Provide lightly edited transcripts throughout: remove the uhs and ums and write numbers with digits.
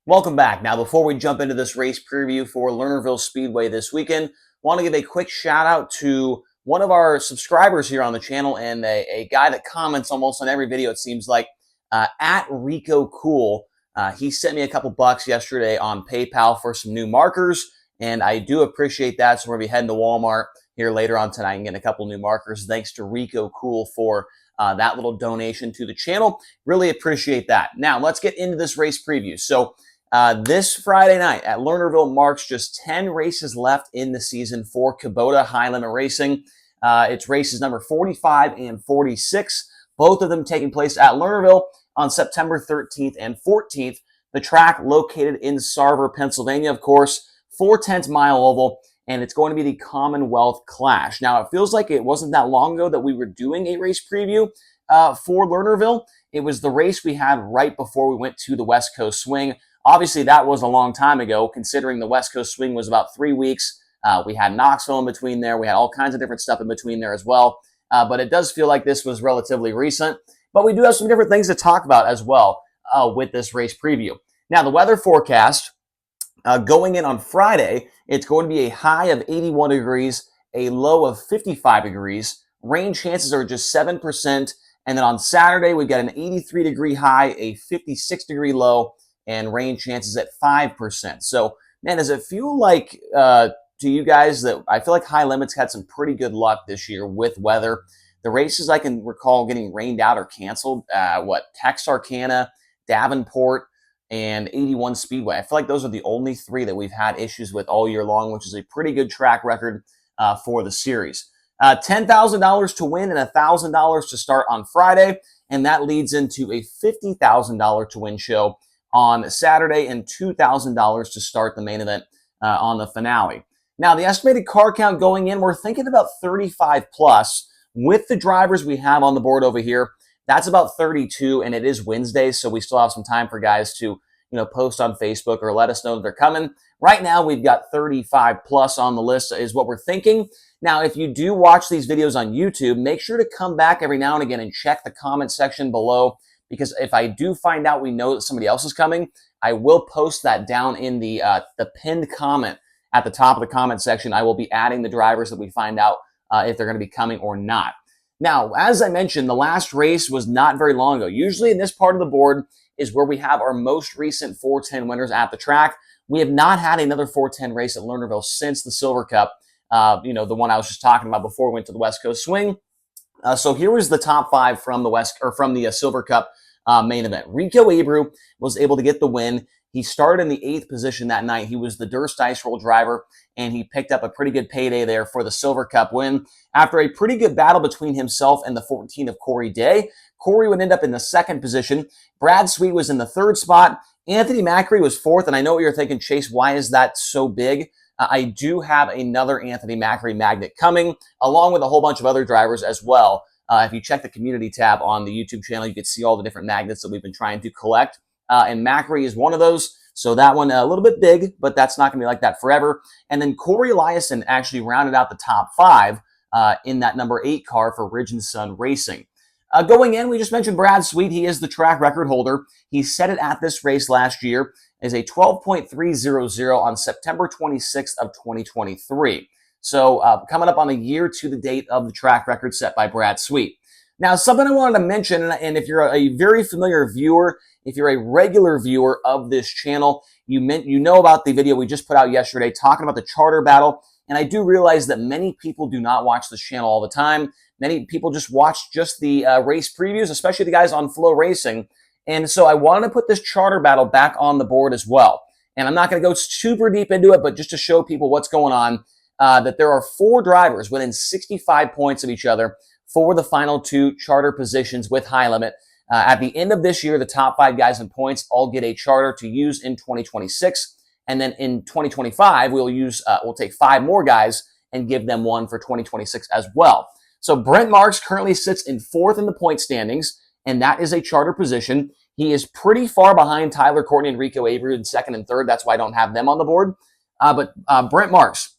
Welcome back. Now, before we jump into this race preview for Lernerville Speedway this weekend, want to give a quick shout out to one of our subscribers here on the channel and a guy that comments almost on every video, it seems like, at Rico Cool. He sent me a couple bucks yesterday on PayPal for some new markers, and I do appreciate that. So we're going to be heading to Walmart here later on tonight and getting a couple new markers. Thanks to Rico Cool for that little donation to the channel. Really appreciate that. Now, let's get into this race preview. So, this Friday night at Lernerville marks just 10 races left in the season for Kubota High Limit Racing. It's races number 45 and 46, both of them taking place at Lernerville on September 13th and 14th. The track located in Sarver, Pennsylvania, of course, 4/10 mile oval, and it's going to be the Commonwealth Clash. Now, it feels like it wasn't that long ago that we were doing a race preview for Lernerville. It was the race we had right before we went to the West Coast Swing. Obviously, that was a long time ago, considering the West Coast Swing was about 3 weeks. We had Knoxville in between there. We had all kinds of different stuff in between there as well. But it does feel like this was relatively recent. But we do have some different things to talk about as well with this race preview. Now, the weather forecast going in on Friday, it's going to be a high of 81 degrees, a low of 55 degrees. Rain chances are just 7%. And then on Saturday, we've got an 83-degree high, a 56-degree low, and rain chances at 5%. So, man, does it feel like to you guys that I feel like High Limits had some pretty good luck this year with weather? The races I can recall getting rained out or canceled, Texarkana, Davenport, and 81 Speedway. I feel like those are the only three that we've had issues with all year long, which is a pretty good track record for the series. $10,000 to win and $1,000 to start on Friday, and that leads into a $50,000 to win show on Saturday and $2,000 to start the main event on the finale. Now, the estimated car count going in, we're thinking about 35 plus. With the drivers we have on the board over here, that's about 32, and it is Wednesday, so we still have some time for guys to post on Facebook or let us know that they're coming. Right now, we've got 35 plus on the list is what we're thinking. Now, if you do watch these videos on YouTube, make sure to come back every now and again and check the comment section below, because if I do find out we know that somebody else is coming, I will post that down in the pinned comment at the top of the comment section. I will be adding the drivers that we find out if they're going to be coming or not. Now, as I mentioned, the last race was not very long ago. Usually in this part of the board is where we have our most recent 410 winners at the track. We have not had another 410 race at Lernerville since the Silver Cup, the one I was just talking about before we went to the West Coast Swing. So here was the top five from the Silver Cup main event. Rico Abreu was able to get the win. He started in the 8th position that night. He was the Durst Ice Roll driver, and he picked up a pretty good payday there for the Silver Cup win. After a pretty good battle between himself and the 14 of Corey Day, Corey would end up in the 2nd position. Brad Sweet was in the 3rd spot. Anthony Macri was 4th, and I know what you're thinking, Chase, why is that so big? I do have another Anthony Macri magnet coming, along with a whole bunch of other drivers as well. If you check the community tab on the YouTube channel, you can see all the different magnets that we've been trying to collect. And Macri is one of those. So that one a little bit big, but that's not going to be like that forever. And then Corey Eliason actually rounded out the top 5 in that number 8 car for Ridge and Sun Racing. Going in, we just mentioned Brad Sweet. He is the track record holder. He set it at this race last year as a 12.300 on September 26th of 2023. So coming up on a year to the date of the track record set by Brad Sweet. Now, something I wanted to mention, and if you're a very familiar viewer, if you're a regular viewer of this channel, you know about the video we just put out yesterday talking about the charter battle. And I do realize that many people do not watch this channel all the time. Many people just watch just the race previews, especially the guys on Flow Racing. And so I wanted to put this charter battle back on the board as well. And I'm not going to go super deep into it, but just to show people what's going on, that there are 4 drivers within 65 points of each other for the final 2 charter positions with High Limit. At the end of this year, the top 5 guys in points all get a charter to use in 2026. And then in 2025, we'll take 5 more guys and give them one for 2026 as well. So Brent Marks currently sits in 4th in the point standings, and that is a charter position. He is pretty far behind Tyler Courtney and Rico Abreu in 2nd and 3rd. That's why I don't have them on the board. But Brent Marks,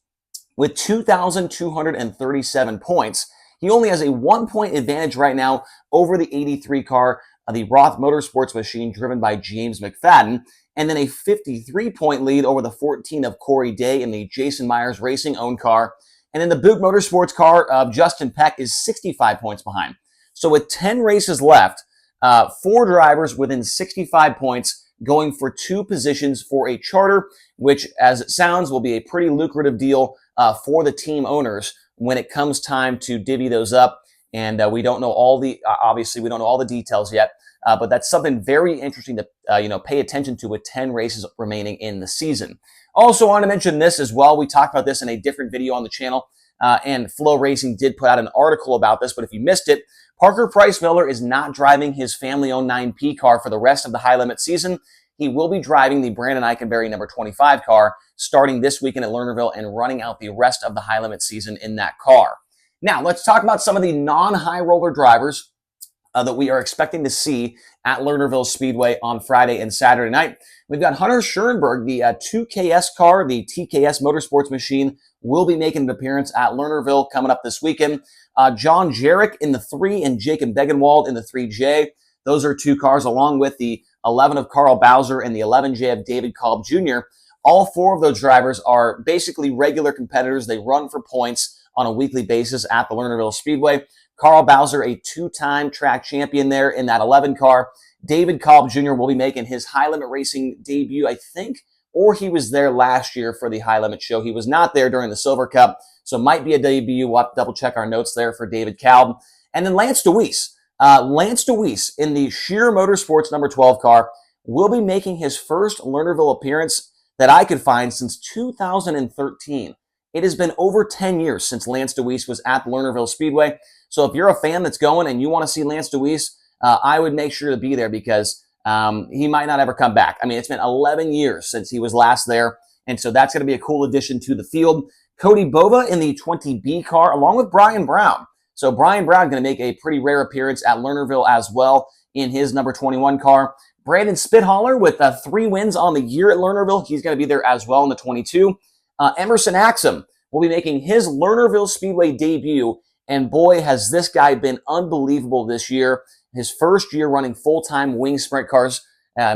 with 2,237 points, he only has a 1-point advantage right now over the 83 car, the Roth Motorsports machine driven by James McFadden. and then a 53-point lead over the 14 of Corey Day in the Jason Myers Racing owned car. And then the Buick Motorsports car of Justin Peck is 65 points behind. So with 10 races left, 4 drivers within 65 points going for 2 positions for a charter, which, as it sounds, will be a pretty lucrative deal for the team owners when it comes time to divvy those up. And we don't know all the, obviously, we don't know all the details yet, but that's something very interesting to pay attention to with 10 races remaining in the season. Also, want to mention this as well. We talked about this in a different video on the channel, and Flow Racing did put out an article about this, but if you missed it, Parker Price Miller is not driving his family-owned 9P car for the rest of the high limit season. He will be driving the Brandon Eikenberry number 25 car starting this weekend at Lernerville and running out the rest of the high limit season in that car. Now, let's talk about some of the non-high roller drivers that we are expecting to see at Lernerville Speedway on Friday and Saturday night. We've got Hunter Schoenberg, the 2KS car, the TKS Motorsports machine, will be making an appearance at Lernerville coming up this weekend. John Jarek in the 3 and Jacob Begenwald in the 3J. Those are 2 cars along with the 11 of Carl Bowser and the 11J of David Kolb Jr. All 4 of those drivers are basically regular competitors. They run for points on a weekly basis at the Lernerville Speedway. Carl Bowser, a 2-time track champion there in that 11 car. David Kolb Jr. will be making his high limit racing debut, I think, or he was there last year for the high limit show. He was not there during the Silver Cup, so might be a debut. We'll have to double check our notes there for David Kolb. And then Lance DeWeese. Lance DeWeese in the Sheer Motorsports number 12 car will be making his first Lernerville appearance that I could find since 2013. It has been over 10 years since Lance DeWeese was at Lernerville Speedway. So if you're a fan that's going and you want to see Lance DeWeese, I would make sure to be there because he might not ever come back. I mean, it's been 11 years since he was last there, and so that's going to be a cool addition to the field. Cody Bova in the 20B car, along with Brian Brown. So Brian Brown going to make a pretty rare appearance at Lernerville as well in his number 21 car. Brandon Spithaler with 3 wins on the year at Lernerville. He's going to be there as well in the 22. Emerson Axum will be making his Lernerville Speedway debut, and boy, has this guy been unbelievable this year. His first year running full-time wing sprint cars,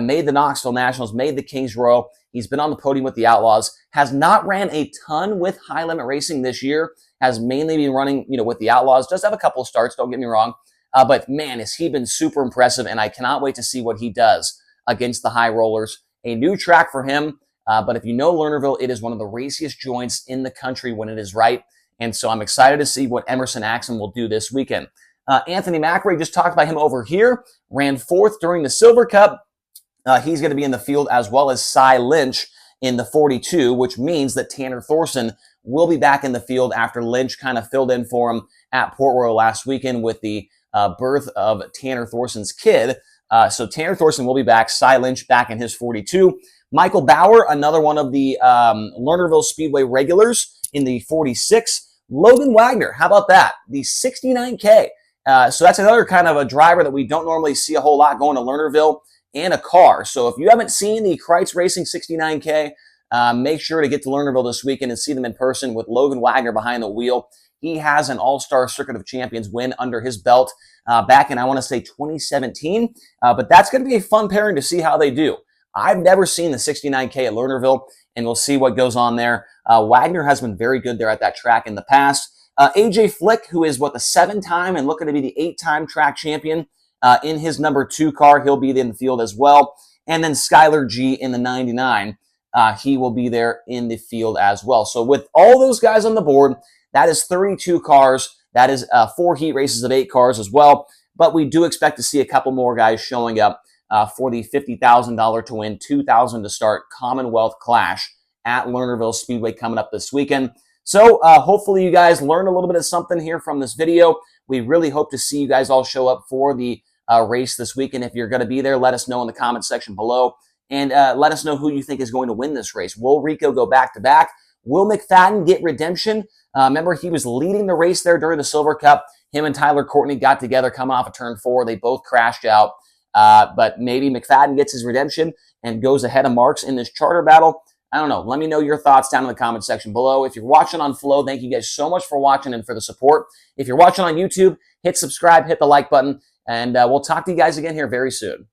made the Knoxville Nationals, made the Kings Royal. He's been on the podium with the Outlaws, has not ran a ton with high limit racing this year, has mainly been running, with the Outlaws. Does have a couple of starts, don't get me wrong. But man, has he been super impressive, and I cannot wait to see what he does against the high rollers. A new track for him, but if you know Lernerville, it is one of the raciest joints in the country when it is right. And so I'm excited to see what Emerson Axum will do this weekend. Anthony McRae, just talked about him over here, ran 4th during the Silver Cup. He's going to be in the field as well as Cy Lynch in the 42, which means that Tanner Thorson will be back in the field after Lynch kind of filled in for him at Port Royal last weekend with the birth of Tanner Thorson's kid. So Tanner Thorson will be back, Cy Lynch back in his 42. Michael Bauer, another one of the Lernerville Speedway regulars in the 46. Logan Wagner, how about that? The 69K. So that's another kind of a driver that we don't normally see a whole lot going to Lernerville and a car. So if you haven't seen the Kreitz Racing 69K, make sure to get to Lernerville this weekend and see them in person with Logan Wagner behind the wheel. He has an All-Star Circuit of Champions win under his belt back in, I want to say, 2017. But that's going to be a fun pairing to see how they do. I've never seen the 69K at Lernerville, and we'll see what goes on there. Wagner has been very good there at that track in the past. AJ Flick, who is, the 7-time and looking to be the 8-time track champion in his number 2 car. He'll be in the field as well. And then Skylar G in the 99. He will be there in the field as well. So with all those guys on the board, that is 32 cars. That is 4 heat races of 8 cars as well. But we do expect to see a couple more guys showing up for the $50,000 to win, $2,000 to start Commonwealth Clash at Lernerville Speedway coming up this weekend. So hopefully you guys learned a little bit of something here from this video. We really hope to see you guys all show up for the race this weekend. If you're going to be there, let us know in the comment section below. And let us know who you think is going to win this race. Will Rico go back-to-back? Will McFadden get redemption? Remember, he was leading the race there during the Silver Cup. Him and Tyler Courtney got together, come off of turn 4. They both crashed out. But maybe McFadden gets his redemption and goes ahead of Marks in this charter battle. I don't know. Let me know your thoughts down in the comment section below. If you're watching on Flow, thank you guys so much for watching and for the support. If you're watching on YouTube, hit subscribe, hit the like button, and we'll talk to you guys again here very soon.